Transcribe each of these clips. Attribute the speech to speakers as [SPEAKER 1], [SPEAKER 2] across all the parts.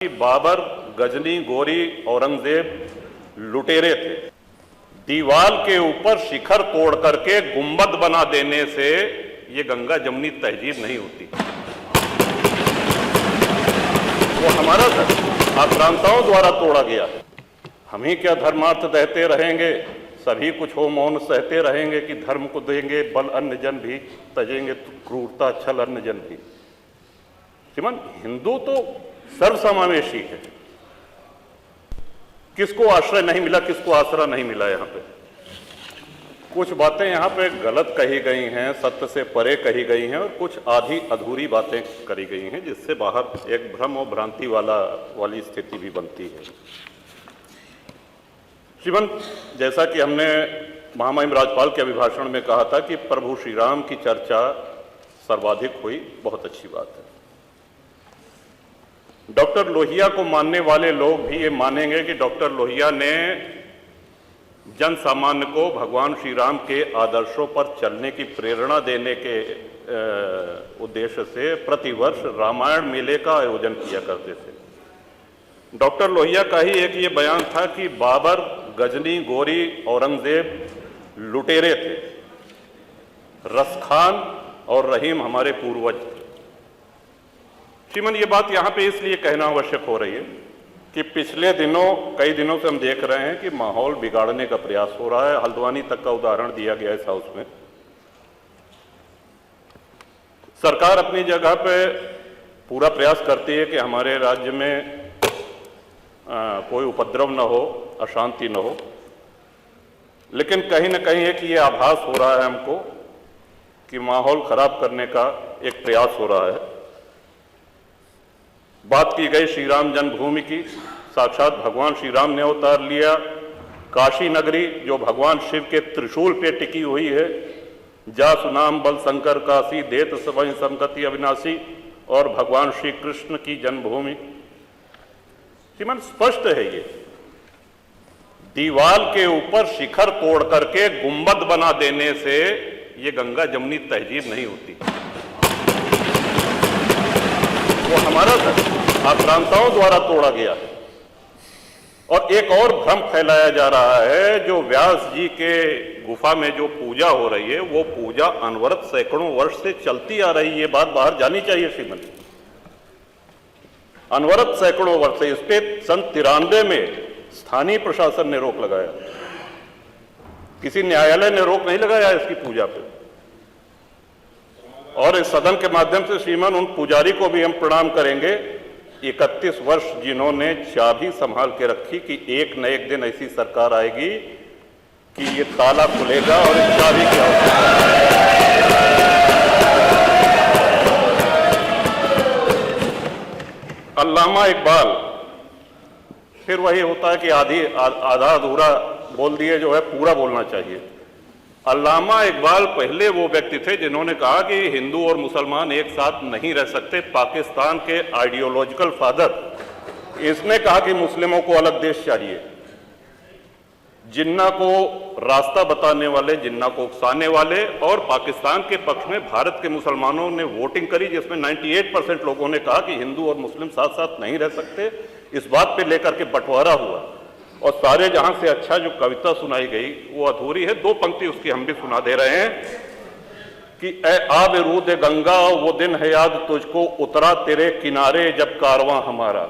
[SPEAKER 1] बाबर, गजनी, गोरी, औरंगजेब लुटेरे थे। दीवाल के ऊपर शिखर तोड़ करके गुंबद बना देने से ये गंगा जमुनी तहजीब नहीं होती। वो हमारा धर्म आक्रांताओं द्वारा तोड़ा गया। हम ही क्या धर्मार्थ दहते रहेंगे, सभी कुछ हो मौन सहते रहेंगे कि धर्म को देंगे बल अन्य जन भी तजेंगे क्रूरता छल अन्य जन भी। श्रीमान, हिंदू तो सर्वसमावेशी है। किसको आश्रय नहीं मिला, किसको आसरा नहीं मिला। यहाँ पे कुछ बातें यहाँ पे गलत कही गई हैं, सत्य से परे कही गई हैं, और कुछ आधी अधूरी बातें करी गई हैं, जिससे बाहर एक भ्रम और भ्रांति वाली स्थिति भी बनती है। श्रीमान, जैसा कि हमने महामहिम राज्यपाल के अभिभाषण में कहा था कि प्रभु श्री राम की चर्चा सर्वाधिक हुई, बहुत अच्छी बात है। डॉक्टर लोहिया को मानने वाले लोग भी ये मानेंगे कि डॉक्टर लोहिया ने जन सामान्य को भगवान श्री राम के आदर्शों पर चलने की प्रेरणा देने के उद्देश्य से प्रतिवर्ष रामायण मेले का आयोजन किया करते थे। डॉक्टर लोहिया का ही एक ये बयान था कि बाबर, गजनी, गोरी, औरंगजेब लुटेरे थे, रसखान और रहीम हमारे पूर्वज थे। श्रीमान, ये बात यहाँ पे इसलिए कहना आवश्यक हो रही है कि पिछले कई दिनों से हम देख रहे हैं कि माहौल बिगाड़ने का प्रयास हो रहा है। हल्द्वानी तक का उदाहरण दिया गया इस हाउस में। सरकार अपनी जगह पे पूरा प्रयास करती है कि हमारे राज्य में कोई उपद्रव न हो, अशांति न हो, लेकिन कहीं ना कहीं एक ये आभास हो रहा है हमको कि माहौल खराब करने का एक प्रयास हो रहा है। बात की गई श्री राम जन्मभूमि की, साक्षात भगवान श्री राम ने अवतार लिया। काशी नगरी जो भगवान शिव के त्रिशूल पे टिकी हुई है, जा सुनाम बल शंकर काशी देत सबहि संगति अविनाशी, और भगवान श्री कृष्ण की जन्मभूमि। श्रीमान, स्पष्ट है ये दीवाल के ऊपर शिखर तोड़ करके गुंबद बना देने से ये गंगा जमुनी तहजीब नहीं होती। वो हमारा धर्म आक्रांताओं द्वारा तोड़ा गया है। और एक और भ्रम फैलाया जा रहा है, जो व्यास जी के गुफा में जो पूजा हो रही है, वो पूजा अनवरत सैकड़ों वर्ष से चलती आ रही है। ये बात बाहर जानी चाहिए श्रीमती। अनवरत सैकड़ों वर्ष से, इस पे सन 93 में स्थानीय प्रशासन ने रोक लगाया, किसी न्यायालय ने रोक नहीं लगाया इसकी पूजा पे। और इस सदन के माध्यम से श्रीमान उन पुजारी को भी हम प्रणाम करेंगे, 31 वर्ष जिन्होंने चाबी संभाल के रखी कि एक न एक दिन ऐसी सरकार आएगी कि ये ताला खुलेगा और इस चाबी की आवश्यकता। अल्लामा इकबाल, फिर वही होता है कि आधा अधूरा बोल दिए जो है पूरा बोलना चाहिए। अल्लामा इकबाल पहले वो व्यक्ति थे जिन्होंने कहा कि हिंदू और मुसलमान एक साथ नहीं रह सकते। पाकिस्तान के आइडियोलॉजिकल फादर, इसने कहा कि मुस्लिमों को अलग देश चाहिए। जिन्ना को रास्ता बताने वाले, जिन्ना को उकसाने वाले, और पाकिस्तान के पक्ष में भारत के मुसलमानों ने वोटिंग करी, जिसमें 98% लोगों ने कहा कि हिंदू और मुस्लिम साथ साथ नहीं रह सकते। इस बात पे लेकर के बंटवारा हुआ, और सारे जहां से अच्छा जो कविता सुनाई गई वो अधूरी है। 2 पंक्ति उसकी हम भी सुना दे रहे हैं कि ए आब रूद गंगा, वो दिन है याद तुझको, उतरा तेरे किनारे जब कारवां हमारा।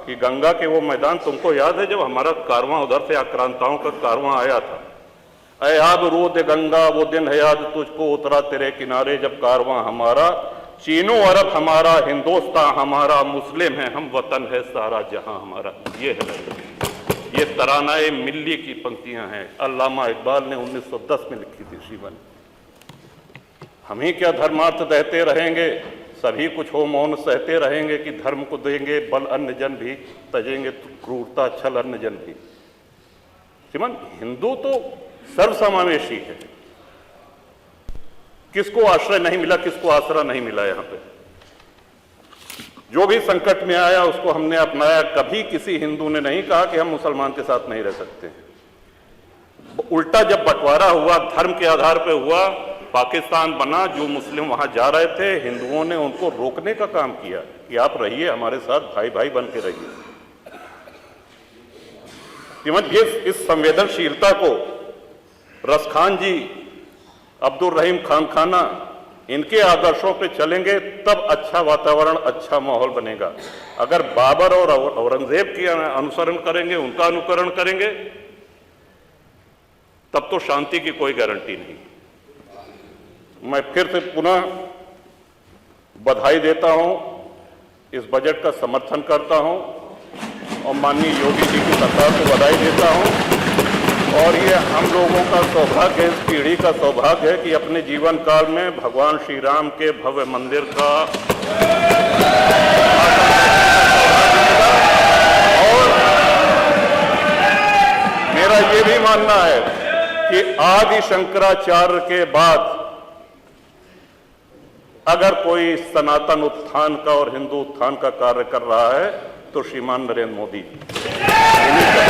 [SPEAKER 1] कि गंगा के वो मैदान तुमको याद है जब हमारा कारवां उधर से आक्रांताओं का कारवां आया था। ए आब रूद गंगा, वो दिन है याद तुझको, उतरा तेरे किनारे जब कारवां हमारा। चीनो अरब हमारा, हिंदुस्तान हमारा, मुस्लिम है हम, वतन है सारा जहां हमारा। ये है, ये तरानाए मिल्ली की पंक्तियां हैं, अल्लामा इकबाल ने 1910 में लिखी थी। श्रीमान, हम ही क्या धर्मार्थ दहते रहेंगे, सभी कुछ हो मौन सहते रहेंगे कि धर्म को देंगे बल अन्य जन भी तजेंगे क्रूरता छल अन्य जन भी। श्रीमान, हिंदू तो सर्वसमावेशी है। किसको आश्रय नहीं मिला, किसको आसरा नहीं मिला। यहाँ पे जो भी संकट में आया उसको हमने अपनाया। कभी किसी हिंदू ने नहीं कहा कि हम मुसलमान के साथ नहीं रह सकते। उल्टा जब बंटवारा हुआ, धर्म के आधार पर हुआ, पाकिस्तान बना, जो मुस्लिम वहां जा रहे थे, हिंदुओं ने उनको रोकने का काम किया। कि आप रहिए हमारे साथ, भाई भाई बन के रहिए। ये इस संवेदनशीलता को रसखान जी, अब्दुल रहीम खान खाना, इनके आदर्शों पे चलेंगे तब अच्छा वातावरण, अच्छा माहौल बनेगा। अगर बाबर और औरंगजेब की अनुसरण करेंगे, उनका अनुकरण करेंगे, तब तो शांति की कोई गारंटी नहीं। मैं फिर से पुनः बधाई देता हूं, इस बजट का समर्थन करता हूं और माननीय योगी जी की सरकार को बधाई देता हूं। और ये हम लोगों का सौभाग्य, इस पीढ़ी का सौभाग्य है कि अपने जीवन काल में भगवान श्री राम के भव्य मंदिर का और मेरा ये भी मानना है कि आदि शंकराचार्य के बाद अगर कोई सनातन उत्थान का और हिंदू उत्थान का कार्य कर रहा है तो श्रीमान नरेंद्र मोदी जी।